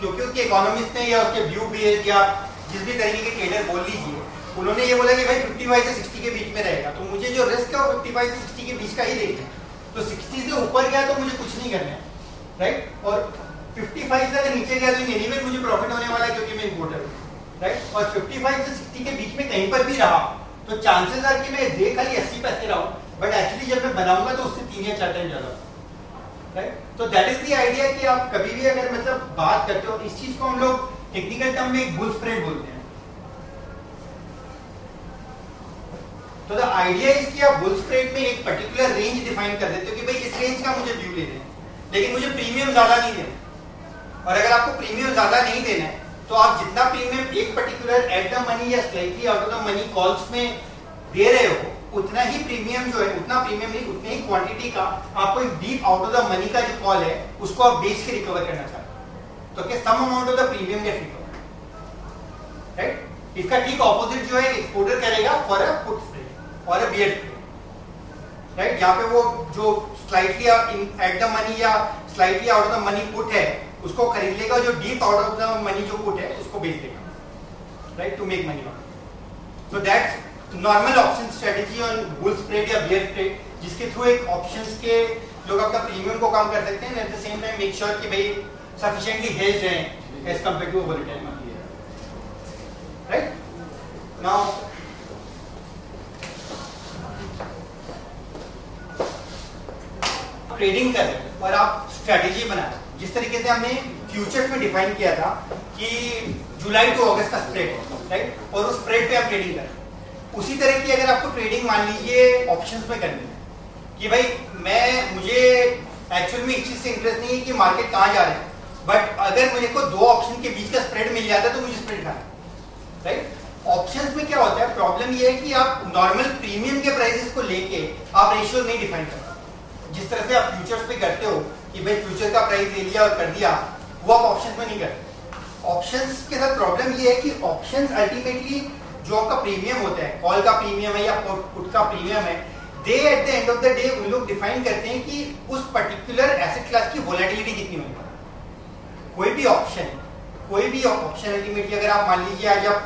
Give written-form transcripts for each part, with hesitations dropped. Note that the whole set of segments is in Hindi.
क्योंकि उसके इकोनॉमिस्ट ने या उसके व्यू बेस्ड या जिस भी तरीके के ट्रेडर बोल लीजिए, उन्होंने ये बोला कि भाई 55 से 60 के बीच में रहेगा, तो मुझे जो रिस्क है वो 55 से 60 के बीच का ही देखना है। तो 60 से ऊपर गया तो मुझे कुछ नहीं करना है, राइट, और 55 से अगर नीचे गया तो एनीवे मुझे प्रॉफिट होने वाला है क्योंकि मैं इंपोर्टर हूँ, राइट, और 55 से 60 के बीच में कहीं पर भी रहा तो चांसेस आर कि मैं दे खाली 80 पैसे रहा हूँ, बट एक्चुअली जब मैं बनाऊंगा तो उससे 3 या 4 टाइम ज्यादा, राइट। तो दैट इज द आइडिया कि आप कभी भी अगर मतलब बात करते हो, इस चीज को हम लोग टेक्निकल टर्म में एक बुल स्प्रेड बोलते हैं। तो द आइडिया इज कि आप बुल स्प्रेड में एक पर्टिकुलर रेंज डिफाइन कर देते हो कि भाई इस रेंज का मुझे व्यू लेना है, लेकिन मुझे प्रीमियम ज्यादा नहीं देना, और अगर आपको प्रीमियम ज्यादा नहीं देना है तो आप जितना प्रीमियम एक पर्टिकुलर एट द मनी या slightly out of the money calls में दे रहे हो, उतना ही प्रीमियम जो है, उतना प्रीमियम नहीं, उतनी ही क्वांटिटी का आपको एक deep out of the money का जो कॉल है उसको आप बेच के रिकवर करना चाहते हो, तो क्या some amount of the premium get recover, right. इसका ठीक ऑपोजिट जो है एक्सपोर्टर करेगा फॉर अ पुट स्प्रेड और अ बियर स्प्रेड, राइट। यहाँ पे वो जो स्लाइटली एट द मनी या slightly out of the money put है उसको खरीद लेगा, जो deep out of the money जो पुट है उसको बेच देगा, right, to make money on. So that's normal option strategy on bull spread या बियर स्प्रेड, जिसके थ्रू एक ऑप्शंस के लोग अपना प्रीमियम को कम कर सकते हैं, at the same time make sure कि भाई सफिशिएंटली हेज्ड हैं as compare to volatile market, right. Now trading कर रहे हैं और आप स्ट्रेटेजी बना रहे हैं, जिस तरीके से हमने फ्यूचर्स में डिफाइन किया था कि जुलाई टू अगस्त का स्प्रेड, राइट, और उस स्प्रेड पे आप ट्रेडिंग करें, उसी तरह की अगर आपको ट्रेडिंग मान लीजिए ऑप्शंस में करनी है कि भाई मुझे एक्चुअल में इस चीज से इंटरेस्ट नहीं है कि मार्केट कहां जा रहा है, बट अगर मेरे को दो ऑप्शन के बीच का स्प्रेड मिल जाता है तो मुझे स्प्रेड खाना है, राइट। ऑप्शंस में क्या होता है, प्रॉब्लम ये है कि आप नॉर्मल प्रीमियम के प्राइसेस को लेके आप रेशियो नहीं डिफाइन करते, जिस तरह से आप फ्यूचर्स पे करते हो कि भाई फ्यूचर का प्राइस ले लिया और कर दिया, वो आप ऑप्शंस में नहीं करते। ऑप्शंस के साथ प्रॉब्लम ये है कि ऑप्शंस अल्टीमेटली जो आपका प्रीमियम होता है, कॉल का प्रीमियम है या पुट का प्रीमियम है, they at the end of the day उन लोग डिफाइन करते हैं कि उस पर्टिकुलर एसेट क्लास की वोलेटिलिटी कितनी होगी। कोई भी ऑप्शन अल्टीमेटली अगर आप मान लीजिए आज आप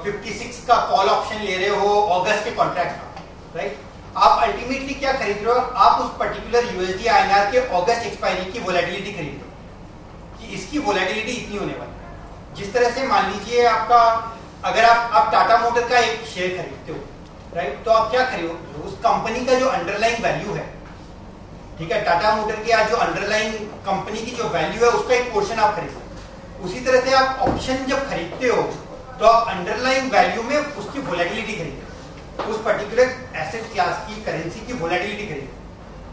56 का कॉल ऑप्शन ले रहे हो अगस्त के कॉन्ट्रैक्ट का, राइट, आप अल्टीमेटली क्या खरीद रहे हो, आप उस पर्टिकुलर यूएसडी आईएनआर के अगस्त एक्सपायरी की वोलेटिलिटी खरीद रहे हो कि इसकी वोलेटिलिटी इतनी होने वाली है। जिस तरह से मान लीजिए आपका अगर आप टाटा मोटर का एक शेयर खरीदते हो, राइट, तो आप क्या खरीदो, उस कंपनी का जो अंडरलाइंग वैल्यू है, ठीक है, टाटा मोटर की आज जो अंडरलाइंग कंपनी की जो वैल्यू है उसका एक पोर्शन आप खरीदो। उसी तरह से आप ऑप्शन जब खरीदते हो तो आप अंडरलाइंग वैल्यू में उसकी वोलेटिलिटी खरीदो, उस पर्टिकुलर एसेट क्लास की करेंसी की वोलेटिलिटी खरीदो।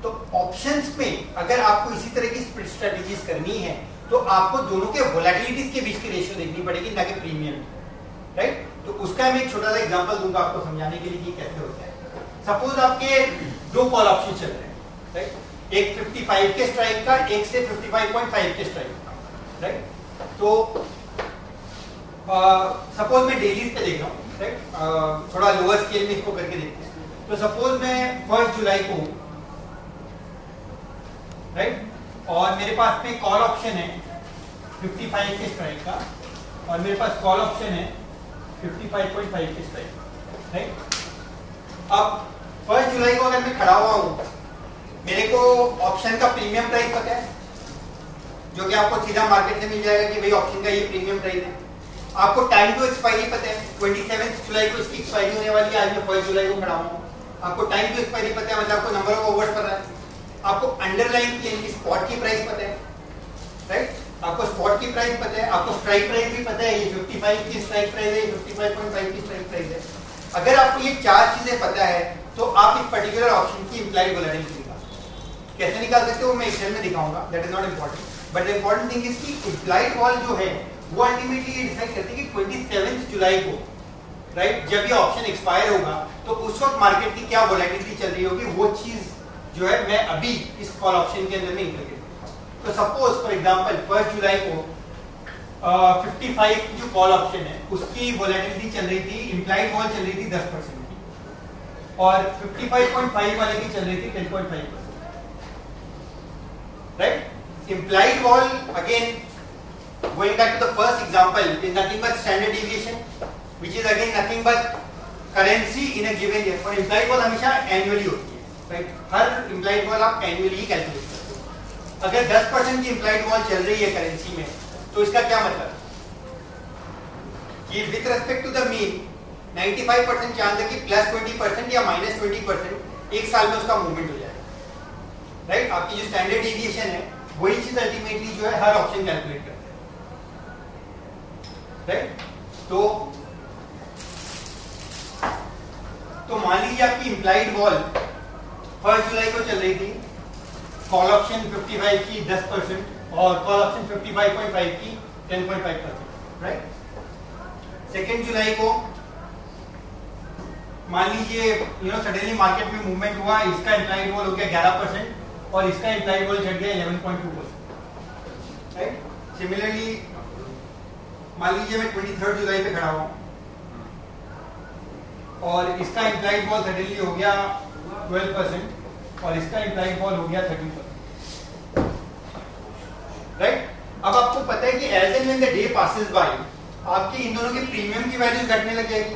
तो ऑप्शंस में अगर आपको इसी तरह की स्ट्रेटेजीज करनी है तो आपको दोनों के वोलेटिलिटीज के बीच की रेशियो देखनी पड़ेगी, ना कि प्रीमियम, राइट। तो उसका मैं एक छोटा सा एग्जांपल दूंगा आपको समझाने के लिए कि कैसे होता है। सपोज आपके दो कॉल ऑप्शन चल रहे हैं, राइट, एक 55 के स्ट्राइक का, एक से 55.5 के स्ट्राइक का, राइट। तो सपोज मैं डेली पे देख रहा हूँ, राइट, थोड़ा लोअर स्केल में इसको करके देखते हैं। तो सपोज मैं 1 जुलाई को, राइट, और मेरे पास में कॉल ऑप्शन है 55 के स्ट्राइक का और मेरे पास कॉल ऑप्शन है 55.5 के स्ट्राइक, राइट। अब 1 जुलाई को अगर मैं खड़ा हुआ हूं, मेरे को ऑप्शन का प्रीमियम प्राइस पता है, जो कि आपको सीधा मार्केट से मिल जाएगा कि भाई ऑप्शन का ये प्रीमियम प्राइस है। आपको टाइम टू एक्सपायरी पता है, 27 जुलाई को इसकी एक्सपायरी होने वाली है, आज मैं 1 जुलाई को खड़ा हूं। आपको टाइम टू एक्सपायरी पता है, मतलब आपको नंबर ऑफ ओवर्स पता है, आपको अंडरलाइन की स्पॉट की प्राइस पता है, राइट, आपको स्पॉट की प्राइस पता है, आपको स्ट्राइक प्राइस भी पता है, ये 55 की स्ट्राइक प्राइस है, 55.5 की स्ट्राइक प्राइस है। अगर आपको ये चार चीजें पता है तो आप इस पर्टिकुलर ऑप्शन की इंप्लाइड वोलेटिलिटी निकाल सकते। कैसे निकाल सकते हो मैं एक्सेल में दिखाऊंगा, that is not important, but the important thing is कि इंप्लाइड वॉल जो है वो अल्टीमेटली ये डिसाइड करती है कि 27 जुलाई को, राइट, जब ये ऑप्शन एक्सपायर होगा तो उस वक्त मार्केट की क्या वोलेटिलिटी चल रही होगी, वो चीज जो है मैं अभी इस कॉल ऑप्शन के अंदर में इंक्लूड। तो सपोज फॉर एग्जांपल 1 जुलाई को 55 की जो कॉल ऑप्शन है उसकी वोलेटिलिटी चल रही थी, इंप्लाइड वॉल चल रही थी 10% की, और 55.5 वाले की चल रही थी 10.5%, right. Implied wall again going back to the first example, is nothing but standard deviation, which is again nothing but currency in a given year. और implied vol हमेशा annually होती है, right? हर implied vol आप annually ही calculate करते हो। अगर 10% की implied vol चल रही है करेंसी में, तो इसका क्या मतलब? कि with respect to the mean 95% chance है कि +20% या -20% एक साल में उसका मूवमेंट हो जाएगा, राइट? आपकी जो स्टैंडर्ड डेविएशन है वही चीज अल्टीमेटली जो है हर ऑप्शन कैलकुलेट करते हैं, राइट? तो मान लीजिए आपकी इम्प्लाइड वॉल 1 जुलाई को चल रही थी, कॉल ऑप्शन 55 की 10% और कॉल ऑप्शन 55.5 की 10.5%, राइट? 2 जुलाई को मान लीजिए सडनली मार्केट में मूवमेंट हुआ, इसका इम्प्लाइड वॉल हो गया 11% और इसका इम्प्लाइड वॉल चढ़ गया 11.2%, राइट? सिमिलरली मान लीजिए मैं 23 जुलाई पे खड़ा हूं और इसका इम्प्लाइड वॉल सडनली हो गया 12% और इसका इम्प्लाइड वॉल हो गया 13%, राइट? अब आपको पता है कि as and when the day passes by आपके इन दोनों के प्रीमियम की वैल्यू घटने लग जाएगी,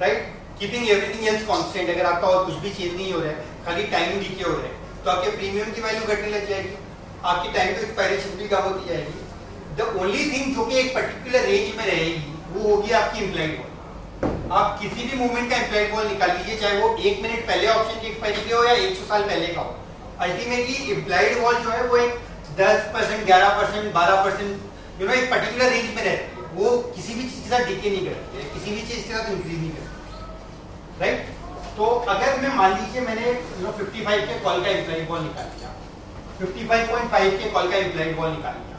right? Keeping everything else constant, अगर आपका और कुछ भी चेंज नहीं हो रहा है, खाली टाइम डीके हो रहा है, तो आपके प्रीमियम की वैल्यू घटने लग जाएगी, आपकी टाइम टू एक्सपायरेशन भी कम होती जाएगी। द ओनली थिंग जो कि एक पर्टिकुलर रेंज में रहेगी वो होगी आपकी इम्प्लाइड वॉल। आप किसी भी मूवमेंट का इम्प्लाइड वॉल निकाल लीजिए, चाहे वो 1 मिनट पहले ऑप्शन की एक्सपायरी के हो या 100 साल पहले का हो, अल्टीमेटली इम्प्लाइड वॉल जो है वो एक 10%, 11%, 12% एक पर्टिकुलर रेंज में रहती है, वो किसी भी चीज के साथ डिके नहीं करती है, किसी भी चीज के साथ इंक्रीज नहीं करती, राइट? तो अगर मैं मान लीजिए मैंने 55 के कॉल का इम्प्लाइड वॉल निकाल लिया, 55.5 के कॉल का इम्प्लाइड वॉल निकाल लिया,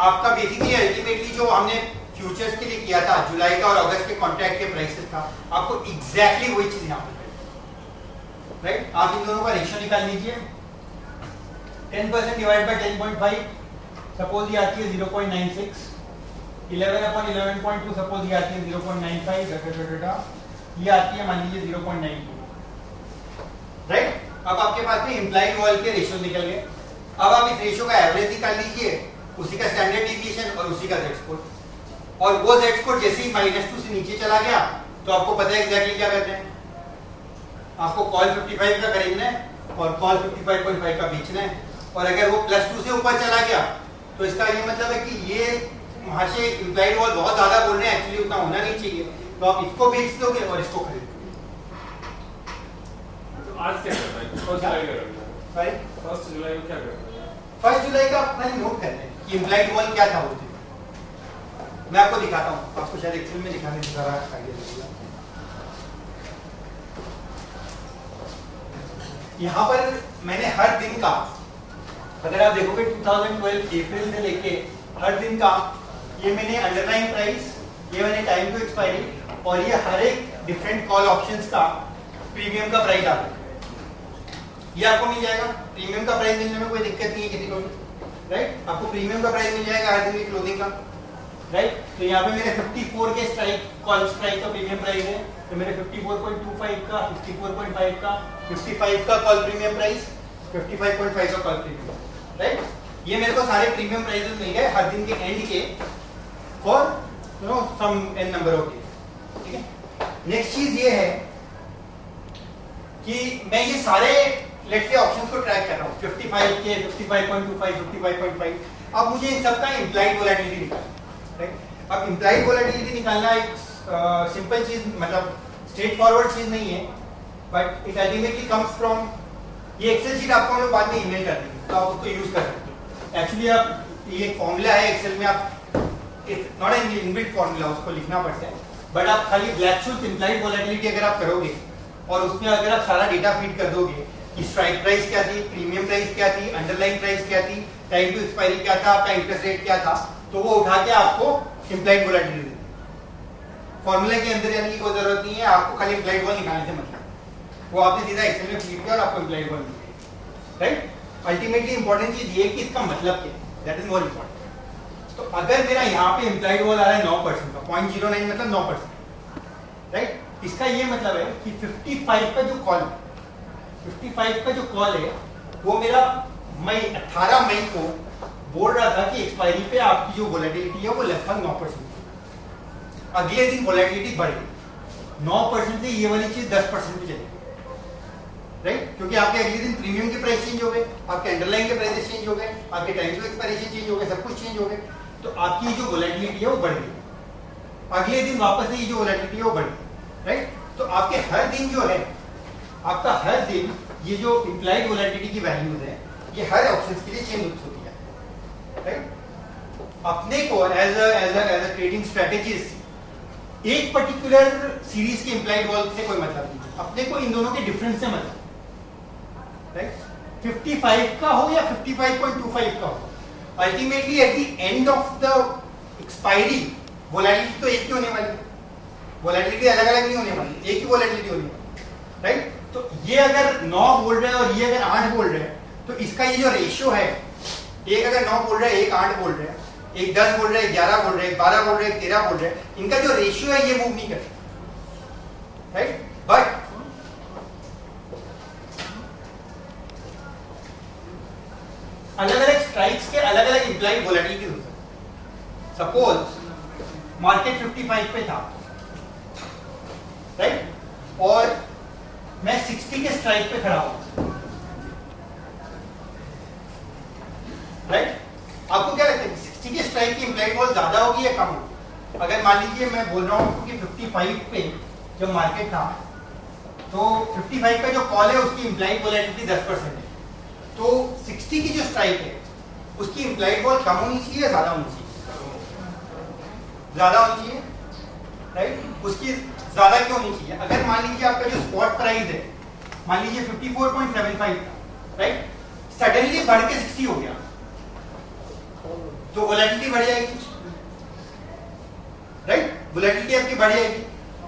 आपका बेसिकली अल्टीमेटली जो हमने फ्यूचर्स के लिए किया था जुलाई का और अगस्त के कॉन्ट्रैक्ट के प्राइसेस था, आपको एग्जैक्टली वही चीज यहाँ पे, राइट? आप इन दोनों का रेशियो निकाल लीजिए, 10% डिवाइड बाय 10.5 सपोज ये आती है 0.96, 11/11.2 सपोज ये आती है 0.95, ये आती है मान लीजिए 0.92, राइट? अब आपके पास में इम्प्लाइड वॉल के रेशियो निकल गए। अब आप इस रेशियो का एवरेज निकाल लीजिए, उसी का स्टैंडर्ड डिविएशन और उसी का z स्कोर, और वो z स्कोर जैसे ही -2 से नीचे चला गया तो आपको पता है एग्जैक्टली क्या करते हैं, आपको कॉल 55 का खरीदना है और कॉल 55.5 का बेचना है, और अगर वो +2 से ऊपर चला गया तो इसका ये मतलब है कि ये वहां से इम्प्लाइड वॉल बहुत ज्यादा बोल रहे हैं, एक्चुअली उतना होना नहीं चाहिए, तो आप इसको बेच दोगे और इसको खरीद दोगे। तो आज क्या करना है? 1 जुलाई का करना है। 1 जुलाई को क्या करना है? 1 जुलाई का आप खाली नोट करना है कि इम्प्लाइड वॉल क्या था उस दिन। मैं आपको दिखाता हूँ, आपको शायद एक्सेल में दिखाने की जरा आइडिया लगेगा। यहाँ पर मैंने हर दिन का, अगर आप देखोगे 2012 अप्रैल से लेके हर दिन का, ये मैंने अंडरलाइन प्राइस, ये मैंने टाइम टू एक्सपायरी, और ये हर एक डिफरेंट कॉल ऑप्शंस का प्रीमियम का प्राइस आ रहा है, ये आपको मिल जाएगा। प्रीमियम का प्राइस मिलने में कोई दिक्कत नहीं है किसी को, राइट? आपको प्रीमियम का प्राइस मिल जाएगा हर दिन की क्लोजिंग का, राइट? तो यहाँ पे मेरे 54 के स्ट्राइक कॉल स्ट्राइक का प्रीमियम प्राइस है, तो मेरे 54.25 का, 54.5 का, 55 का कॉल प्रीमियम प्राइस, 55.5 का कॉल प्रीमियम, राइट? ये मेरे को सारे प्रीमियम प्राइसेस मिल गए हर दिन के एंड के for some N number of days, ठीक है? नेक्स्ट चीज ये है कि मैं ये सारे लेट्स से ऑप्शंस को ट्रैक कर रहा हूँ, 55 के, 55.25, 55.5। अब मुझे इन सबका इम्प्लाइड वोलेटिलिटी निकालना, राइट? अब इम्प्लाइड वोलेटिलिटी निकालना एक सिंपल चीज, मतलब स्ट्रेट फॉरवर्ड चीज नहीं है, but it ultimately comes from, ये एक्सेल शीट आपको हम बाद में ईमेल कर देंगे, तो आप उसको यूज कर सकते हो। एक्चुअली आप ये फॉर्मूला है एक्सेल में, आप नॉट एन इनबिल्ट फॉर्मूला, उसको लिखना पड़ता है, बट आप खाली ब्लैक-शूज इम्प्लाइड वोलेटिलिटी अगर आप करोगे और उसमें अगर आप सारा डेटा फीड कर दोगे कि स्ट्राइक प्राइस क्या थी, प्रीमियम प्राइस क्या थी, अंडरलाइन प्राइस क्या थी, टाइम टू एक्सपायरी क्या था, आपका इंटरेस्ट रेट क्या था, तो वो उठा के आपको इम्प्लाइड वोलेटिलिटी देती है। फॉर्मूला के अंदर जाने की कोई जरूरत नहीं है, आपको खाली इम्प्लाइड वॉल निकालने से मतलब, वो आपने सीधा एक्सेल में फीड किया और आपको इम्प्लाइड वॉल मिल गई, राइट? अल्टीमेटली इंपॉर्टेंट चीज ये कि इसका मतलब क्या है, दैट इज मोर इंपॉर्टेंट। तो अगर मेरा यहाँ पे इम्प्लाइड वॉल आ रहा है 9% का, 0.09 मतलब 9%, राइट? इसका ये मतलब है कि 55 का जो कॉल, 55 का जो कॉल है वो मेरा 18 मई को बोल रहा था कि एक्सपायरी पे आपकी जो वोलेटिलिटी है वो लगभग 9%। अगले दिन वोलेटिलिटी बढ़ गई 9% से, ये वाली चीज 10% पे चली, राइट? क्योंकि आपके अगले दिन प्रीमियम के प्राइस चेंज हो गए, आपके अंडरलाइन के प्राइस चेंज हो गए, आपके टाइम टू एक्सपायरेशन चेंज हो गए, सब कुछ चेंज हो गए, तो आपकी जो वोलेटिलिटी है वो बढ़ गई। अगले दिन वापस से ये जो वोलेटिलिटी है वो बढ़ गई, राइट? तो आपके हर दिन जो है, आपका हर दिन ये जो इंप्लाइड वोलेटिलिटी की वैल्यूज है ये हर ऑप्शंस के लिए चेंज होती है, राइट? अपने को एज अ ट्रेडिंग स्ट्रेटेजिस्ट एक पर्टिकुलर सीरीज के इंप्लाइड वॉल से कोई मतलब नहीं, अपने को इन दोनों के डिफरेंस से मतलब, राइट? 55 का हो या 55.25 का हो, ultimately at the end of the expiry volatility तो एक ही होने वाली है, वोलेटिलिटी अलग अलग नहीं होने वाली, एक ही वोलेटिलिटी होनी वाली, राइट? तो ये अगर 9 बोल रहा है और ये अगर 8 बोल रहे हैं, तो इसका ये जो रेशियो है, एक अगर 9 बोल रहा है, एक 8 बोल रहे हैं, एक 10 बोल रहे हैं, 11 बोल रहे हैं, 12 बोल रहे हैं, 13 बोल रहे हैं, इनका जो रेशियो है ये मूव नहीं करता, राइट? बट अलग अलग स्ट्राइक्स के अलग अलग इंप्लाइड वोलेटिलिटी हो सकती है। सपोज मार्केट 55 पे था, राइट? और मैं 60 के स्ट्राइक पे खड़ा हूं, राइट? आपको क्या लगता है 60 के स्ट्राइक की इंप्लाइड वॉल ज्यादा होगी या कम होगी? अगर मान लीजिए मैं बोल रहा हूं कि 55 पे जब मार्केट था, तो 55 का जो कॉल है उसकी इंप्लाइड वोलेटिलिटी 10% है, तो 60 की जो स्ट्राइक है उसकी इंप्लाइड वॉल कम होनी चाहिए या ज्यादा होनी चाहिए? ज्यादा होनी चाहिए, राइट? उसकी ज्यादा क्यों होनी चाहिए? अगर मान लीजिए आपका जो स्पॉट प्राइस है, मान लीजिए 54.75, राइट? सडनली बढ़ के 60 हो गया, तो वोलेटिलिटी बढ़ जाएगी, राइट? वोलेटिलिटी आपकी बढ़ जाएगी,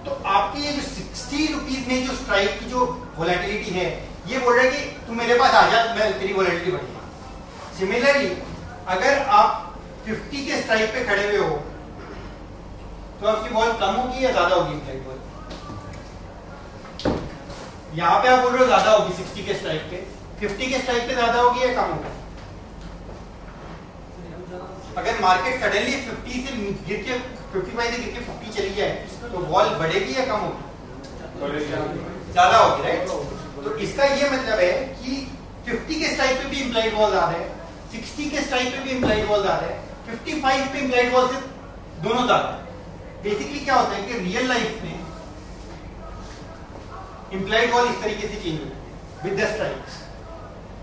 तो आपकी ये जो 60 रुपीज में जो स्ट्राइक की जो वोलेटिलिटी है, ये बोल रहा है कि तू मेरे पास आ जा, मैं तेरी वोलेटिलिटी बढ़ेगी। सिमिलरली अगर आप 50 के स्ट्राइक पे खड़े हुए हो, तो आपकी वॉल कम होगी या ज्यादा होगी इंप्लाइड वॉल? यहां पे आप बोल रहे हो ज्यादा होगी 60 के स्ट्राइक पे, 50 के स्ट्राइक पे ज्यादा होगी या कम होगी? अगर मार्केट सडनली 50 से गिर के 55 से गिर के 50 चली जाए, तो वॉल बढ़ेगी या कम होगी? ज्यादा होगी, राइट? तो इसका ये मतलब है कि 50 के स्ट्राइक पे भी इंप्लाइड वॉल ज्यादा है, 60 के स्ट्राइक पे भी इंप्लाइड वॉल ज्यादा है, 55 पे इंप्लाइड वॉल से दोनों ज्यादा है। बेसिकली क्या होता है कि रियल लाइफ में इंप्लाइड वॉल इस तरीके से चेंज होती है with the strikes,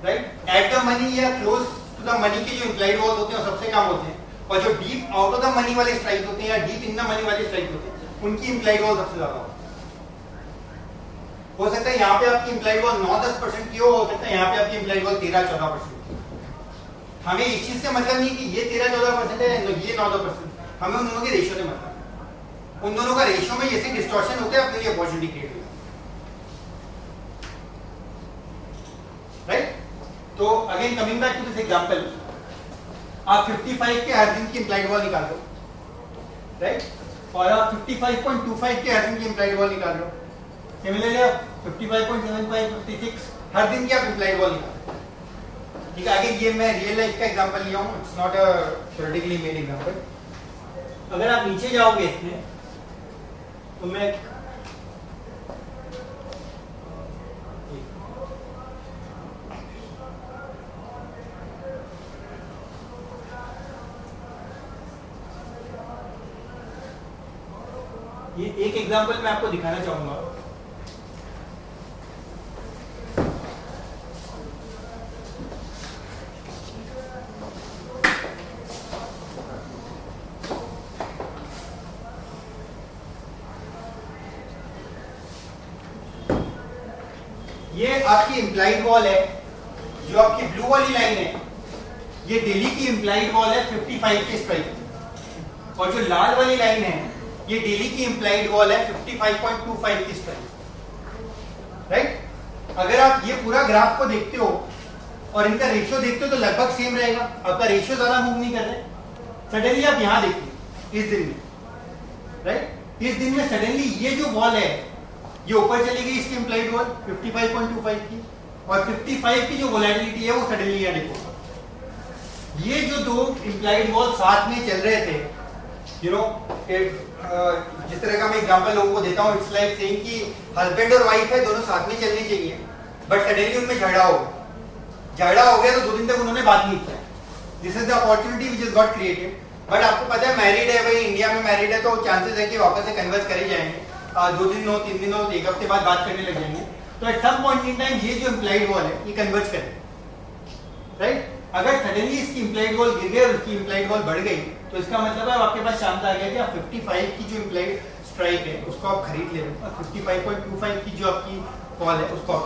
right? Eight the money या क्लोज टू द मनी के जो इंप्लाइड वॉल होते हैं सबसे कम होते हैं, और जो deep out of the money वाले स्ट्राइक होते हैं या डीप इन द मनी वाले स्ट्राइक होते हैं, उनकी इंप्लाइड वॉल सबसे ज्यादा होती है। हो सकता है यहाँ पे आपकी इंप्लाइड वॉल 9-10% की हो सकता है यहाँ पे आपकी इंप्लाइड वॉल 13-14%। हमें इस चीज से मतलब नहीं कि ये 13-14% है, ये 9-10%, हमें उन दोनों के रेशियो से मतलब, उन दोनों का रेशियो में जैसे डिस्टॉर्शन होता है अपने लिए अपॉर्चुनिटी क्रिएट होती है, राइट? तो again coming back to this example, आप 55 के हर दिन की इंप्लाइड वॉल निकाल लो, राइट? और आप 55.25 के हर दिन की इंप्लाइड वॉल निकाल लो, सिमिलरली आप 55.75, 56 हर दिन की आप इंप्लाइड वॉल निकाल, ठीक है? आगे ये मैं रियल लाइफ का एग्जांपल लिया हूं, it's not a theoretically made example. अगर आप नीचे जाओगे इसमें, तो मैं ये एक एग्जांपल मैं आपको दिखाना चाहूंगा। ये आपकी इंप्लाइड वॉल है, जो आपकी ब्लू वाली लाइन है, ये डेली की इंप्लाइड वॉल है 55 के स्ट्राइक, और जो लाल वाली लाइन है ये डेली की इंप्लाइड वॉल है 55.25 की स्ट्राइक, राइट? अगर आप ये पूरा ग्राफ को देखते हो और इनका रेशियो देखते हो तो लगभग सेम रहेगा, आपका रेशियो ज्यादा मूव नहीं कर रहे। सडनली आप यहां देखिए इस दिन में, राइट? इस दिन में सडनली ये जो वॉल है ये ऊपर चली गई, इसकी इंप्लाइड वॉल 55.25 की, और 55 की जो वोलेटिलिटी है वो सडनली यहां देखो, ये जो दो इम्प्लाइड वॉल साथ में चल रहे थे, यू नो, जिस तरह का मैं एग्जांपल लोगों को देता हूँ, इट्स लाइक सेइंग कि हस्बैंड और वाइफ है, दोनों साथ में चलनी चाहिए, बट सडनली उनमें झगड़ा हो गया तो 2 दिन तक उन्होंने बात नहीं किया। This is the opportunity which is got created. But आपको पता है मैरिड है भाई, इंडिया में मैरिड है, तो चांसेस है कि वापस से कन्वर्स करे जाएंगे, 2 दिन हो, 3 दिन हो, 1 हफ्ते बाद बात करने लग जाएंगे। तो at some point in time ये जो इम्प्लाइड वॉल है ये कन्वर्ज करे, राइट? अगर सडनली इसकी इम्प्लाइड वॉल गिर गई और उसकी इम्प्लाइड वॉल बढ़ गई तो इसका मतलब है आपके पास चांस आ गया कि आप 55 की जो इम्प्लाइड स्ट्राइक है उसको आप खरीद ले, और 55.25 की जो आपकी कॉल है उसको आप,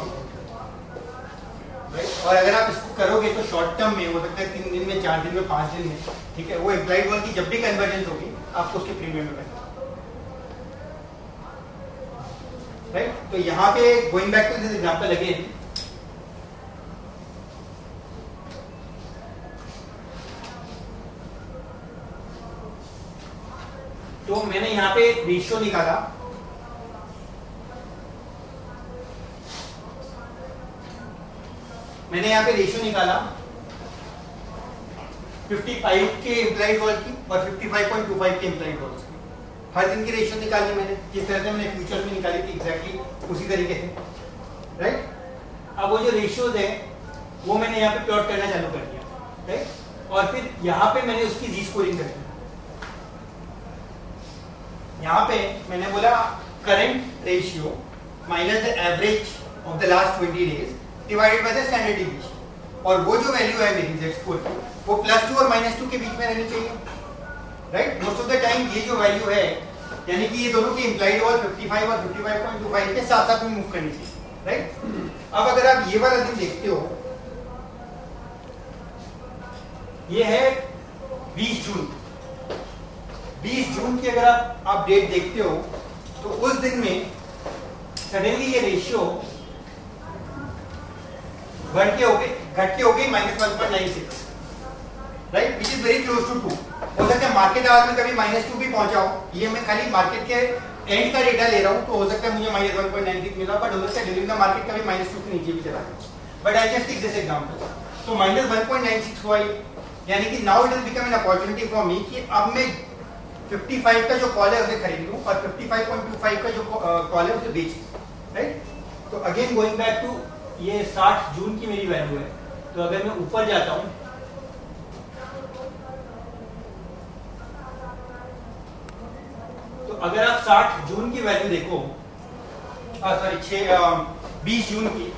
राइट? और अगर आप इसको करोगे तो शॉर्ट टर्म में हो सकता है 3 दिन में, 4 दिन में, 5 दिन में, ठीक है, वो इम्प्लाइड वॉल की जब भी कन्वर्जेंस होगी आपको उसके प्रीमियम में पैसा, राइट? तो यहाँ पे going back to this example again, तो मैंने यहाँ पे रेशियो निकाला, मैंने यहाँ पे रेशियो निकाला 55 के इम्प्लाइड वॉल की और 55.25 के इम्प्लाइड वॉल की। हर दिन की रेशियो निकाली मैंने, जिस तरह से मैंने फ्यूचर में निकाली थी एग्जैक्टली उसी तरीके से, राइट? अब वो जो रेशियोज है वो मैंने यहाँ पे प्लॉट करना चालू कर दिया, राइट? और फिर यहाँ पे मैंने उसकी जी स्कोरिंग कर दी। यहाँ पे मैंने बोला current ratio minus the average of the last 20 days divided by the standard division, और वो जो वैल्यू है मेरी जेड स्कोर की वो +2 और -2 के बीच में रहनी चाहिए, right? Most of the time ये जो वैल्यू है, यानी कि ये दोनों की इम्प्लाइड वॉल 55 और 55.25 के साथ साथ में मूव करनी चाहिए, राइट? अब अगर आप ये वाला दिन देखते हो, ये है 20 जून। 20 जून की अगर आप डेट देखते हो तो उस दिन में सडनली ये रेशियो घट के हो गई -1.96, right? Which is very close to 2। हो सकता है मार्केट आवर में कभी -2 भी पहुंचा हो, ये मैं खाली मार्केट के एंड का डेटा ले रहा हूं, तो हो सकता है मुझे -1.96 मिला, बट हो सकता है ड्यूरिंग द मार्केट कभी -2 के नीचे भी चला गया, but I just take this example. तो -1.96 हुआ, यानी कि now it will become an opportunity for me कि अब मैं 55 का जो कॉल है उसे खरीद लूं और 55.25 का जो कॉल है उसे बेच, राइट? तो अगेन गोइंग बैक टू, ये 60 जून की मेरी वैल्यू है, तो अगर मैं ऊपर जाता हूं तो अगर आप 60 जून की वैल्यू देखो, सॉरी 20 जून की,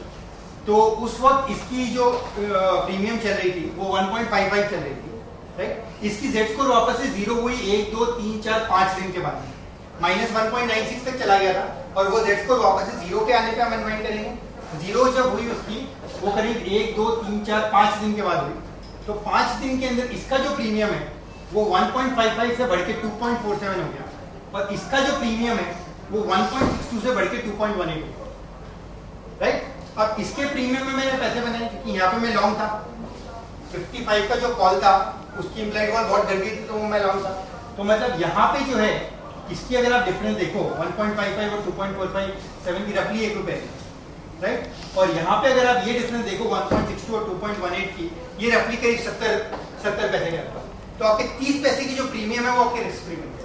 तो उस वक्त इसकी जो प्रीमियम चल रही थी वो 1.55 चल रही थी, राइट? इसकी जेड स्कोर वापस से 0 हुई 1, 2, 3, 4, 5 दिन के बाद, -1.96 तक चला गया था, और वो जेड स्कोर वापस से 0 पे आने पे हम अनवाइंड करेंगे। 0 जब हुई उसकी, वो करीब 1, 2, 3, 4, 5 दिन के बाद हुई, तो 5 दिन के अंदर इसका जो प्रीमियम है वो 1.55 से बढ़ के 2.47 हो गया, और इसका जो प्रीमियम है वो 1.62 से बढ़ के 2.18 हो गया, राइट? अब इसके प्रीमियम में मैंने पैसे बनाए क्योंकि यहाँ पे मैं लॉन्ग था, 55 का जो कॉल था उसकी इम्प्लाइड वॉल बहुत डर गई थी, तो वो मैं लॉन्ग था। तो मतलब यहाँ पे जो है इसकी अगर आप डिफरेंस देखो 1.55 और 2.47 की रफली 1 रुपए, राइट? और यहाँ पे अगर आप ये डिफरेंस देखो 1.62 और 2.18 की, ये रफली करीब 70 पैसे के आसपास, तो आपके 30 पैसे की जो प्रीमियम है वो आपके रिस्क प्रीमियम है,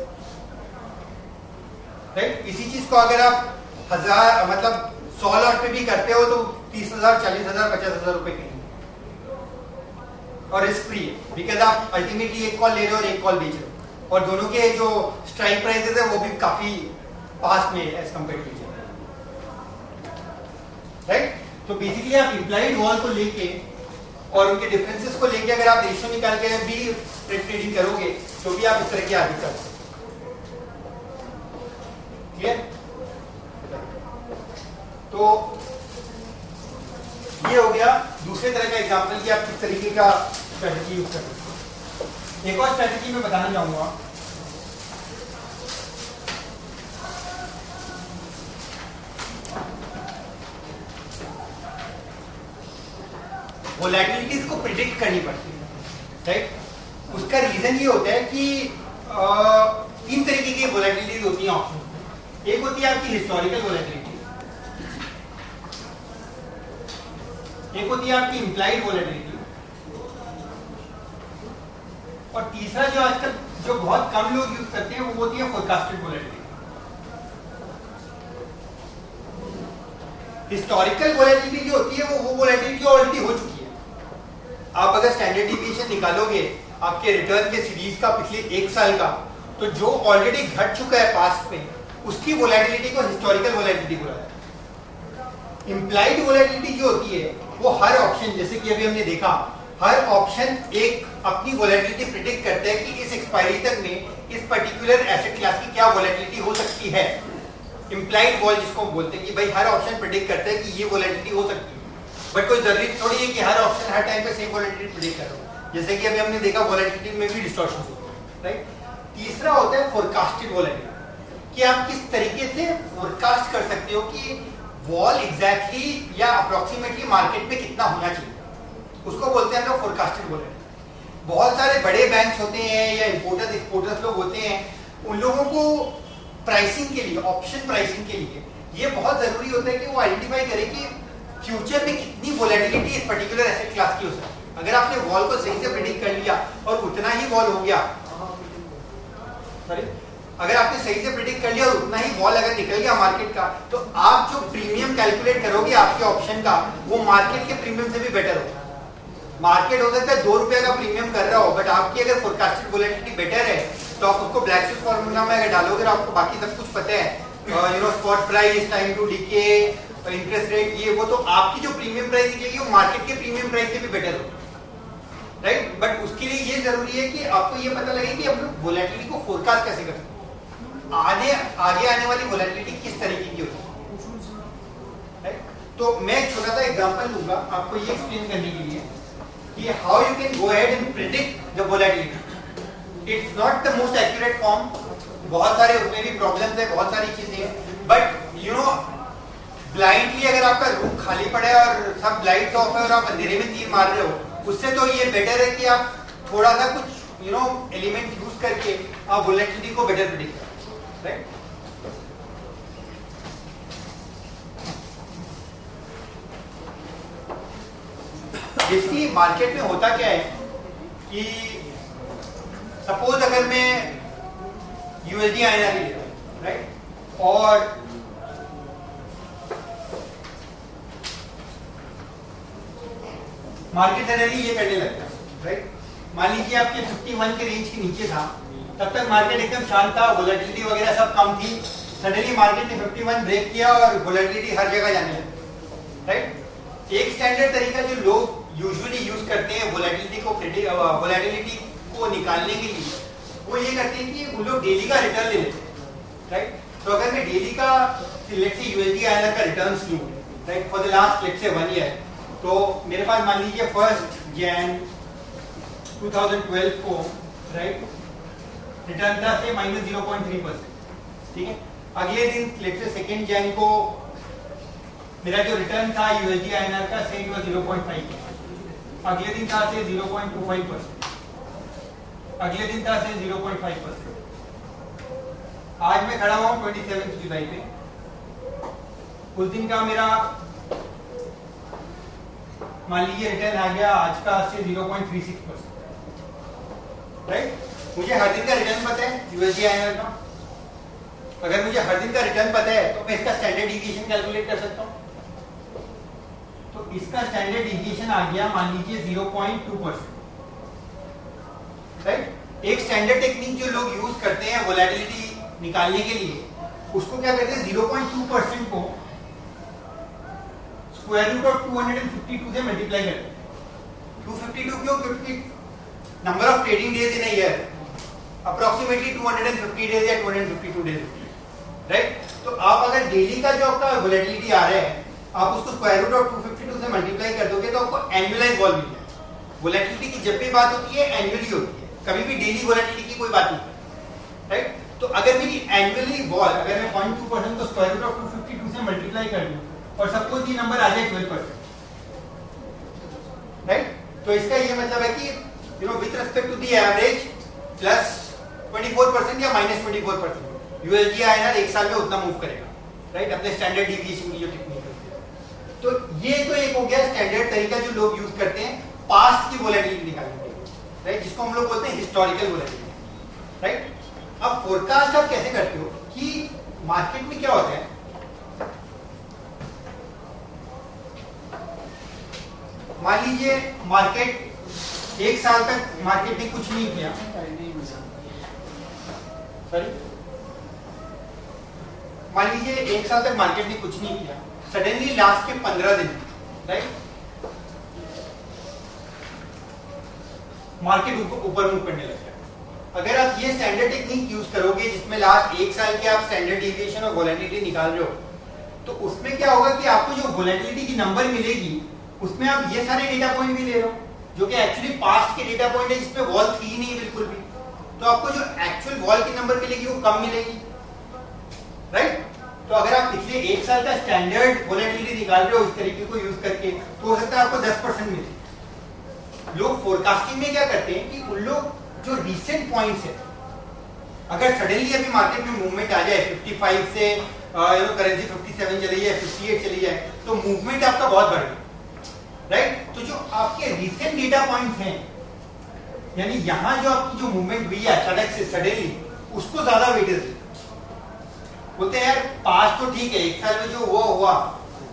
राइट? इसी चीज को अगर आप 1000 मतलब 100 लॉट पे भी करते हो तो 30,000, 40,000, 50,000 रुपए के, और रिस्क फ्री है, बिकॉज आप अल्टीमेटली एक कॉल ले रहे हो और एक कॉल बेच रहे हो, और दोनों के जो स्ट्राइक प्राइसेस है वो भी काफी पास में एज कंपेयर टू, राइट? तो बेसिकली आप इम्प्लाइड वॉल को लेके और उनके डिफरेंसेस को लेके अगर आप रेशियो निकाल के भी ट्रेडिंग करोगे तो भी आप इस तरह की आगे कर सकते, क्लियर? तो ये हो गया दूसरे तरह का एग्जांपल कि आप किस तरीके का स्ट्रेटजी यूज कर सकते हैं। एक और स्ट्रेटजी मैं बताना चाहूंगा, वोलेटिलिटीज को प्रिडिक्ट करनी पड़ती है, राइट? उसका रीजन ये होता है कि 3 तरीके की वोलेटिलिटीज होती है ऑप्शन में। एक होती है आपकी हिस्टोरिकल वोलेटिलिटी, एक होती है आपकी इम्प्लाइड वोलेटिलिटी, और तीसरा जो आजकल जो बहुत कम लोग यूज करते हैं वो होती है फोरकास्टेड वोलेटिलिटी। हिस्टोरिकल वोलेटिलिटी जो होती है वो वोलेटिलिटी ऑलरेडी हो चुकी है। आप अगर स्टैंडर्ड डिविएशन निकालोगे आपके रिटर्न के सीरीज का पिछले 1 साल का, तो जो ऑलरेडी घट चुका है पास्ट में, उसकी वोलेटिलिटी को हिस्टोरिकल वोलेटिलिटी बोला जाता है। इंप्लाइड वोलेटिलिटी जो होती है वो हर ऑप्शन, जैसे कि अभी हमने देखा, हर ऑप्शन एक अपनी वोलेटिलिटी प्रिडिक्ट करता है कि इस एक्सपायरी तक में इस पर्टिकुलर एसेट क्लास की क्या वोलेटिलिटी हो सकती है। इंप्लाइड वॉल जिसको हम बोलते हैं कि भाई हर ऑप्शन प्रिडिक्ट करता है कि ये वोलेटिलिटी हो सकती है, बट कोई जरूरी थोड़ी है कि हर ऑप्शन हर टाइम पे सेम वोलेटिलिटी प्रिडिक्ट कर रहा हो। जैसे कि अभी हमने देखा वोलेटिलिटी में भी डिस्टॉर्शन होती है, राइट। तीसरा होता है फोरकास्टेड वोलेटिलिटी, कि आप किस तरीके से फोरकास्ट कर सकते हो कि वॉल एग्जैक्टली या अप्रोक्सीमेटली मार्केट में कितना होना चाहिए, उसको बोलते हैं हम लोग फोरकास्टेड वोलेटिलिटी। बहुत सारे बड़े बैंक्स होते हैं या इंपोर्टर्स एक्सपोर्टर्स लोग होते हैं, उन लोगों को प्राइसिंग के लिए, ऑप्शन प्राइसिंग के लिए ये बहुत जरूरी होता है कि वो आइडेंटिफाई करें कि फ्यूचर में कितनी वोलेटिलिटी इस पर्टिकुलर एसेट क्लास की हो सकती है। अगर आपने वॉल को सही से प्रेडिक्ट कर लिया और उतना ही वॉल हो गया, अगर आपने सही से प्रेडिक्ट कर लिया और उतना ही वॉल अगर निकल गया मार्केट का, तो आप जो प्रीमियम कैलकुलेट करोगे आपके ऑप्शन का, वो मार्केट के प्रीमियम से भी बेटर होगा। मार्केट हो सकता है 2 रुपए का प्रीमियम कर रहा हो, बट आपकी अगर फोरकास्टेड वोलेटिलिटी बेटर है तो आप उसको ब्लैक-स्वीट फॉर्मूला में अगर डालोगे, आपको बाकी सब कुछ पता है, spot price, time to decay, interest rate, ये वो, तो आपकी जो प्रीमियम प्राइस निकलेगी वो मार्केट के प्रीमियम प्राइस से भी बेटर होगी, राइट। बट उसके लिए ये जरूरी है कि आपको ये पता लगे कि हम लोग वोलेटिलिटी को फोरकास्ट कैसे कर सकते हैं, आगे आने वाली वोलेटिलिटी किस तरीके की होती है, राइट। तो मैं एक छोटा सा एग्जांपल लूंगा आपको ये एक्सप्लेन करने के लिए कि how you can go ahead and predict the volatility. It's not the most accurate form, बहुत सारे उसमें भी प्रॉब्लम्स है, बहुत सारी चीजें हैं, बट यू नो ब्लाइंडली अगर आपका रूम खाली पड़ा है और सब लाइट्स ऑफ है और आप अंधेरे में तीर मार रहे हो, उससे तो ये बेटर है कि आप थोड़ा सा कुछ एलिमेंट यूज करके आप वोलेटिलिटी को बेटर प्रेडिक्ट करें, राइट। बेसिकली मार्केट में होता क्या है कि सपोज अगर मैं यूएसडी आईएनआर ले रहा हूं, राइट, और मार्केट सडनली ये करने लगता है, राइट। मान लीजिए आपके 51 के रेंज के नीचे था, तब तक मार्केट एकदम शांत था, वोलेटिलिटी वगैरह सब कम थी। सडनली मार्केट ने 51 ब्रेक किया और वोलेटिलिटी हर जगह जाने लगी, राइट। एक स्टैंडर्ड तरीका जो लोग यूजुअली यूज करते हैं वोलेटिलिटी को निकालने के लिए, वो ये करते हैं कि वो लोग डेली का रिटर्न ले लेते हैं, राइट। तो अगर मैं डेली का लेट्स से यूएसडी आईएनआर का रिटर्न्स लूं, right, for the last let's say 1 year, तो मेरे पास मान लीजिए 1 जनवरी 2012 को, राइट, रिटर्न था से -0.3%, ठीक है। अगले दिन लेट्स से 2 जनवरी को मेरा जो रिटर्न था यूएसडी आईएनआर का से 0.5%, अगले दिन था से 0.25%, अगले दिन था से 0.5%। आज मैं खड़ा हूं 27 जुलाई पे, उस दिन का मेरा मान लीजिए रिटर्न आ गया आज का से 0.36%, राइट। मुझे हर दिन का रिटर्न पता है यूएसडी आईएनआर का, अगर मुझे हर दिन का रिटर्न पता है तो मैं इसका स्टैंडर्ड डिविएशन कैलकुलेट कर सकता हूं। तो इसका स्टैंडर्ड डिविएशन आ गया मान लीजिए 0.2%, राइट। एक स्टैंडर्ड टेक्निक जो लोग यूज करते हैं वोलेटिलिटी निकालने के लिए, उसको क्या कहते हैं, 0.2% को स्क्वायर रूट ऑफ 252 से मल्टीप्लाई करते हैं। 252 क्यों? क्योंकि number of trading days in a year approximately 250 days या 252 डेज, राइट। तो आप अगर डेली का जो आपका वोलेटिलिटी आ रहा है, आप उसको स्क्वायर रूट ऑफ 252 से मल्टीप्लाई कर दोगे तो आपको एनुअलाइज वॉल मिल जाएगा। वोलेटिलिटी की जब भी बात होती है एनुअली होती है, कभी भी डेली वोलेटिलिटी की कोई बात नहीं, राइट। तो अगर मेरी एनुअली वॉल, अगर मैं 0.2% को स्क्वायर रूट ऑफ 252 से मल्टीप्लाई कर दूं और सपोज ये नंबर आ जाए 12%, राइट, तो इसका ये मतलब है कि with respect to the average plus 24% या -24% यूएसडी आईएनआर एक साल में उतना मूव करेगा, राइट, अपने स्टैंडर्ड डिविएशन की जो टेक्निक होती है। तो ये तो एक हो गया स्टैंडर्ड तरीका जो लोग यूज करते हैं पास्ट की वोलेटिलिटी निकालने के लिए। राइट, जिसको हम लोग बोलते हैं हिस्टोरिकल वोलेटिलिटी, राइट। अब फोरकास्ट आप कैसे करते हो कि मार्केट में क्या होता है, मान लीजिए मार्केट एक साल तक मार्केट ने कुछ नहीं किया, सॉरी, मान लीजिए एक साल तक मार्केट ने कुछ नहीं किया, सडनली लास्ट के 15 दिन, राइट, मार्केट ऊपर मूव करने लगता है। अगर आप ये स्टैंडर्ड टेक्निक यूज करोगे जिसमें लास्ट एक साल के आप स्टैंडर्ड डिविएशन और वोलेटिलिटी निकाल रहे हो, तो उसमें क्या होगा कि आपको जो वोलेटिलिटी की नंबर मिलेगी उसमें आप ये सारे डेटा पॉइंट भी ले रहे हो जो कि एक्चुअली पास्ट के डेटा पॉइंट है जिसमें वॉल थी ही नहीं बिल्कुल भी, तो आपको जो एक्चुअल वॉल की नंबर मिलेगी वो कम मिलेगी, राइट। तो अगर आप पिछले एक साल का स्टैंडर्ड वोलेटिलिटी निकाल रहे हो इस तरीके को यूज करके, तो हो सकता है आपको 10% मिले। लोग फोरकास्टिंग में क्या करते हैं कि उन लोग जो रिसेंट पॉइंट्स है, अगर सडनली अभी मार्केट में मूवमेंट आ जाए 55 से करेंसी 57 चली जाए, 58 चली जाए, तो मूवमेंट आपका बहुत बढ़ गया, राइट। तो जो आपके रिसेंट डेटा पॉइंट्स हैं, यानी यहां जो आपकी जो मूवमेंट हुई है अचानक से सडनली, उसको ज्यादा वेटेज देते बोलते हैं यार पास्ट तो ठीक है एक साल में जो वो हुआ,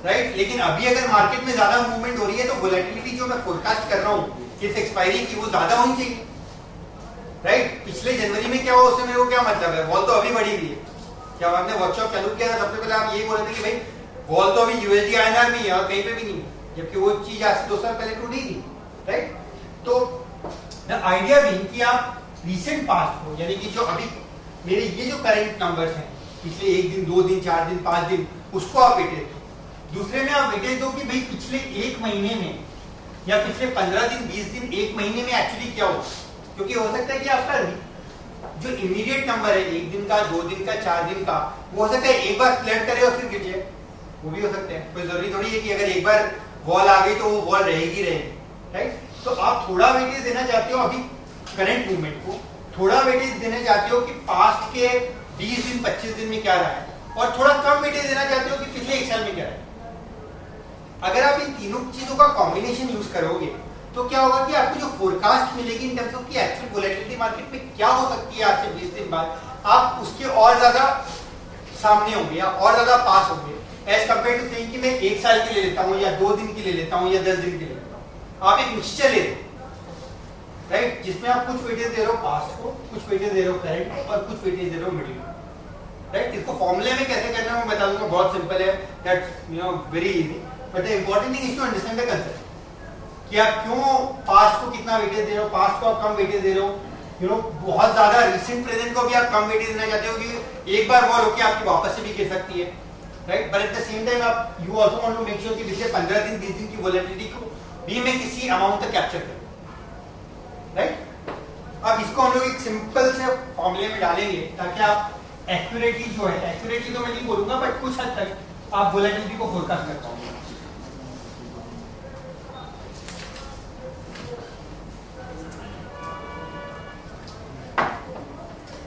राइट, लेकिन अभी अगर मार्केट में ज्यादा मूवमेंट हो रही है तो वोलेटिलिटी जो मैं फोरकास्ट कर रहा हूँ इस एक्सपायरी की वो ज्यादा होनी चाहिए, राइट। पिछले जनवरी में क्या हुआ उससे मेरे को क्या मतलब है, वॉल तो अभी बढ़ी हुई है। जब आपने वर्कशॉप चालू किया था सबसे पहले आप ये बोले थे कि भाई वॉल तो अभी यूएसडी आईएनआर में है और कहीं पे भी नहीं है, जबकि वो चीज आज से 2 साल पहले टूटी थी, राइट। तो द आइडिया भी कि आप रिसेंट पास्ट को, यानी कि जो अभी मेरे ये जो करंट नंबर्स हैं पिछले 1 दिन 2 दिन 4 दिन 5 दिन, उसको आप वेटेज दो। दूसरे में आप वेटेज दो कि भाई पिछले 1 महीने में या पिछले 15 दिन 20 दिन 1 महीने में एक्चुअली क्या हो, क्योंकि हो सकता है कि आपका जो इमीडिएट नंबर है 1 दिन का 2 दिन का 4 दिन का, वो हो सकता है एक बार फ्लड करे और फिर गिर जाए, वो भी हो सकता है। कोई जरूरी थोड़ी है कि अगर एक बार वॉल आ गई तो वो वॉल रहेगी, राइट। तो आप थोड़ा वेटेज देना चाहते हो अभी करंट मूवमेंट को, थोड़ा वेटेज देना चाहते हो कि पास्ट के 20 दिन 25 दिन में क्या रहा है, और थोड़ा कम वेटेज देना चाहते हो कि पिछले 1 साल में क्या रहा है। अगर आप इन तीनों चीजों का कॉम्बिनेशन यूज करोगे तो क्या होगा कि आपको जो फोरकास्ट मिलेगी इन टर्म्स ऑफ की एक्चुअल वोलेटिलिटी मार्केट में क्या हो सकती है आज से 20 दिन बाद, आप उसके और ज्यादा सामने होंगे या और ज्यादा पास होंगे एज कम्पेयर टू सेइंग कि मैं 1 साल के लिए लेता हूं या 2 दिन के लिए लेता हूं या 10 दिन के लिए लेता हूं। आप एक मिक्सचर ले रहे हो, राइट, जिसमें आप कुछ वेटेज दे रहे हो पास्ट को, कुछ वेटेज दे रहे हो करंट को और कुछ वेटेज दे रहे हो मिडिल को, राइट। इसको फॉर्मूले में कैसे करना है मैं बता दूंगा, बहुत सिंपल है, that's very easy, but the important thing is to understand the concept कि आप क्यों पास्ट को कितना वेटेज दे रहे हो, पास्ट को आप कम वेटेज दे रहे हो, बहुत ज्यादा रिसेंट प्रेजेंट को भी आप कम वेटेज देना चाहते हो कि एक बार वॉल होके आपकी वापस से भी गिर सकती है, right. But at the same time आप you also want to make sure कि पिछले 15 दिन 20 दिन की वोलेटिलिटी को भी मैं किसी अमाउंट तक कैप्चर करूं, राइट। अब इसको हम लोग एक सिंपल से फॉर्मूले में डालेंगे ताकि आप एक्यूरेटली जो है, एक्यूरेटली तो मैं नहीं बोलूंगा बट कुछ हद तक आप वोलेटिलिटी को फोरकास्ट कर पाओगे।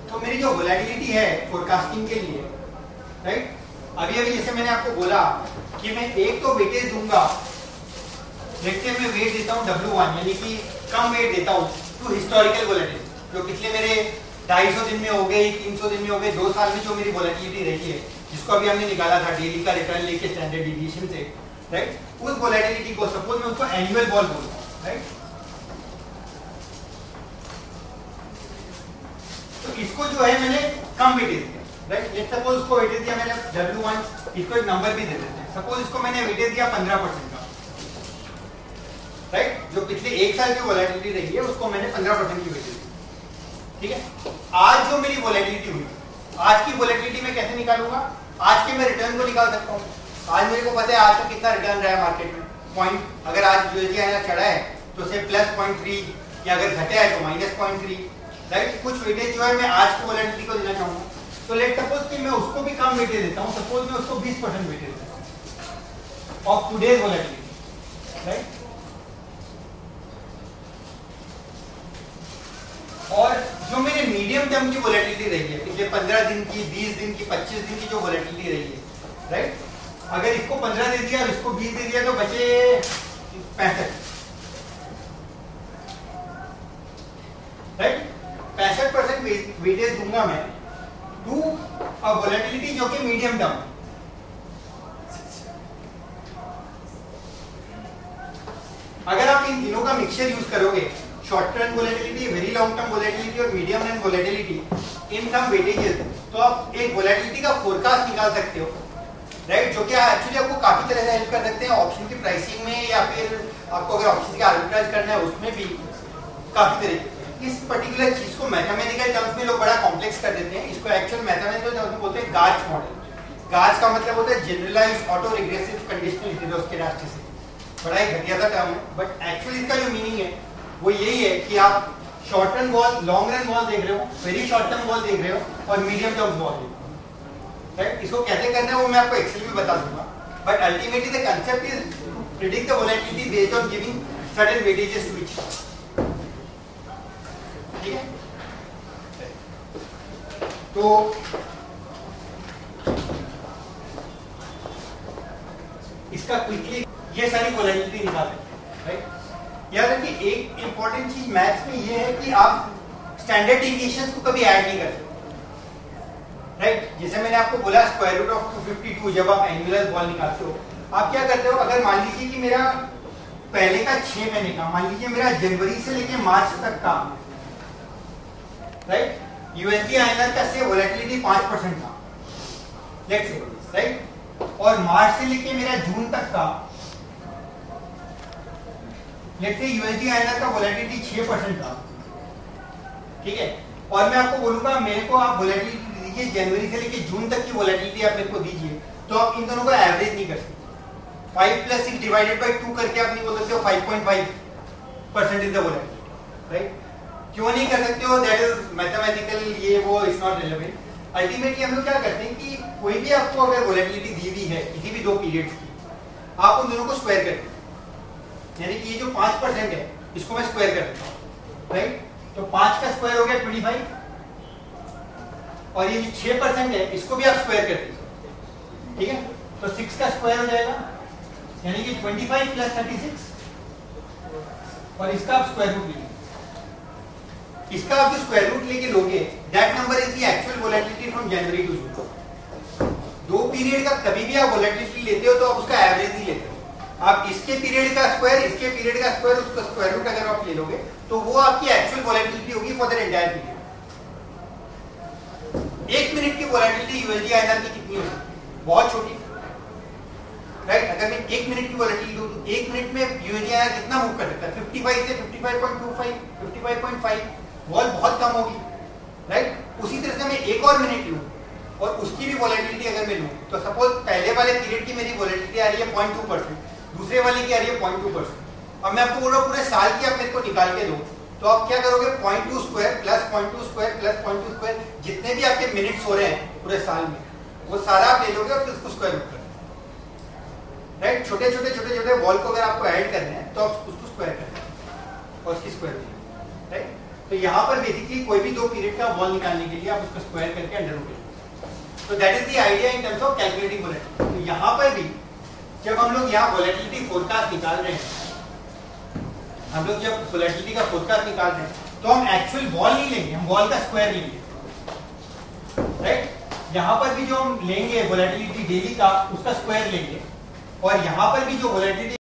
तो मेरी जो वोलेटिलिटी है फोरकास्टिंग के लिए, राइट, अभी अभी जैसे मैंने आपको बोला कि मैं एक तो वेटेज दूंगा, देखते मैं वेट देता हूं W1 यानी कि कम वेट देता हूं टू हिस्टोरिकल वोलेटिलिटी, जो पिछले मेरे 250 दिन में हो गए 300 दिन में हो गए 2 साल में जो मेरी वोलेटिलिटी रही है, जिसको अभी हमने निकाला था डेली का रिटर्न लेके स्टैंडर्ड डिविएशन से, राइट, उस वोलेटिलिटी को सपोज मैं उसको एनुअल वॉल बोलूंगा, राइट। तो इसको जो है मैंने कम वेटेज दिया, राइट, लेट्स सपोज इसको वेटेज दिया मैंने W1, इसको एक नंबर भी दे देते हैं, सपोज इसको मैंने वेटेज दिया 15% का, राइट, जो पिछले 1 साल की वोलेटिलिटी रही है उसको मैंने 15% की वेटेज दी, ठीक है। आज जो मेरी वोलेटिलिटी हुई, आज की वोलेटिलिटी मैं कैसे निकालूंगा, आज के मैं रिटर्न को निकाल सकता हूँ। आज मेरे को पता है आज का कितना रिटर्न रहा है मार्केट में, पॉइंट, अगर आज यूएसडी आईएनआर चढ़ा है तो से +0.3 या अगर घटा है तो -0.3, राइट। कुछ वेटेज जो है मैं आज की वोलेटिलिटी को देना चाहूंगा, तो लेट सपोज कि मैं उसको भी कम वेटेज देता हूं, सपोज मैं उसको 20% वेटेज देता हूं ऑफ टुडेज वोलेटिलिटी, राइट। और जो मेरे मीडियम टर्म की वोलेटिलिटी रही है पिछले 15 दिन की 20 दिन की 25 दिन की जो वोलेटिलिटी रही है, राइट, अगर इसको 15 दे दिया और इसको 20 दे दिया तो बचे 65, 65% वेटेज दूंगा मैं टू अ वोलेटिलिटी जो कि मीडियम टर्म। अगर आप इन तीनों का मिक्सचर यूज करोगे, short run volatility, very long term volatility और मीडियम रन वोलेटिलिटी इन सम वेटेजेस, तो आप एक वोलेटिलिटी का फोरकास्ट निकाल सकते हो, राइट, जो कि एक्चुअली आपको काफी तरह से हेल्प कर सकते हैं ऑप्शन की प्राइसिंग में, या फिर आपको अगर ऑप्शन का आर्बिट्राज करना है उसमें भी काफी तरह। इस पर्टिकुलर चीज को मैथमेटिकल टर्म्स में लोग बड़ा कॉम्प्लेक्स कर देते हैं, इसको एक्चुअल मैथमेटिकल टर्म्स में बोलते हैं गाज मॉडल। गाज का मतलब होता है जनरलाइज्ड ऑटो रिग्रेसिव कंडीशनल हेटेरोस्केडास्टिसिटी। बड़ा ही घटिया सा टर्म है, बट एक्चुअली इसका जो मीनिंग है वो यही है कि आप short run ball, long run ball देख रहे हो, वेरी शॉर्ट टर्म बॉल देख रहे हो और मीडियम टर्म बॉल देख रहे हो, राइट। इसको कैसे करना है वो मैं आपको एक्सेल में बता दूंगा, but ultimately the concept is predict the volatility based on giving certain weightages to each, ठीक है। तो इसका क्विकली ये सारी वोलेटिलिटी निकाल सकते हैं, राइट। याद रखिए एक इंपॉर्टेंट चीज मैथ्स में ये है कि आप स्टैंडर्ड डेविएशंस को कभी ऐड नहीं कर सकते, राइट। जैसे मैंने आपको बोला स्क्वायर रूट ऑफ 252 जब आप एनुअल बॉल निकालते हो, आप क्या करते हो, अगर मान लीजिए कि मेरा पहले का 6 महीने का, मान लीजिए मेरा जनवरी से लेके मार्च तक का, राइट, यूएसडी आईएनआर का से वोलेटिलिटी 5% था, लेट्स से, राइट, और मार्च से लेके मेरा जून तक का लेट्स से यूएसडी आईएनआर का वोलेटिलिटी 6% था, ठीक है। और मैं आपको बोलूंगा मेरे को आप वोलेटिलिटी दीजिए जनवरी से लेके जून तक की वोलेटिलिटी आप मेरे को दीजिए, तो आप इन दोनों को एवरेज नहीं कर सकते। 5 + 6 डिवाइडेड बाय 2 करके आप नहीं बोल सकते हो 5.5% इज द वोलेटिलिटी, राइट। क्यों नहीं कर सकते हो, दैट इज मैथमेटिकल, ये वो इज नॉट रिलेवेंट। अल्टीमेटली हम लोग क्या करते हैं कि कोई भी आपको अगर वोलेटिलिटी दी हुई है किसी भी दो पीरियड्स की, आप उन दोनों को स्क्वायर करते हैं, यानी कि ये जो 5% है इसको मैं स्क्वायर कर देता हूं, राइट। तो 5 का स्क्वायर हो गया 25, और ये जो 6% है इसको भी आप स्क्वायर कर दीजिए, ठीक है। तो 6 का स्क्वायर हो जाएगा, यानी कि 25 + 36, और इसका आप स्क्वायर रूट लीजिए। इसका आप जो स्क्वायर रूट लेके लोगे, that number is the actual volatility from January to June. दो पीरियड का कभी भी आप वोलेटिलिटी लेते हो तो आप उसका एवरेज ही लेते हो। आप इसके पीरियड का स्क्वायर, इसके पीरियड का स्क्वायर, उसका स्क्वायर रूट अगर आप ले लोगे तो वो आपकी एक्चुअल वोलेटिलिटी होगी for the entire period. 1 minute की वोलेटिलिटी यूएसडी आईएनआर की कितनी हो सकती है? बहुत छोटी, राइट। अगर मैं 1 मिनट की वोलेटिलिटी लूं तो 1 मिनट में यूएसडी आईएनआर कितना मूव कर सकता है? 55 से 55.25, 55.5, वॉल बहुत कम होगी, राइट। उसी तरह से मैं एक और मिनट लूं और उसकी भी वोलेटिलिटी अगर मैं लूं, तो सपोज पहले वाले पीरियड की मेरी वोलेटिलिटी आ रही है 0.2%, दूसरे वाले की आ रही है 0.2%। अब मैं आपको बोल रहा हूं पूरे साल की आप मेरे को निकाल के दो, तो आप क्या करोगे, 0.2 square plus 0.2 square plus 0.2 square, जितने भी आपके मिनट्स हो रहे हैं पूरे साल में, वो सारा आप ले लोगे और फिर उसको स्क्वायर रूट करोगे, राइट। छोटे छोटे वॉल को अगर आपको ऐड करने हैं तो आप उसको स्क्वायर करें और उसकी स्क्वायर करें, राइट। तो यहाँ पर बेसिकली कोई भी दो पीरियड का वॉल निकालने के लिए आप उसको स्क्वायर करके अंडर रूट करें। तो that is the idea in terms of calculating volatility. तो यहाँ पर भी जब हम लोग यहाँ वोलेटिलिटी फोरकास्ट निकाल रहे हैं, हम लोग जब वोलेटिलिटी का फोरकास्ट निकाल रहे हैं तो हम एक्चुअल वॉल नहीं लेंगे, हम वॉल का स्क्वायर लेंगे, राइट। यहाँ पर भी जो हम लेंगे वोलेटिलिटी डेली का, उसका स्क्वायर लेंगे, और यहाँ पर भी जो वोलेटिलिटी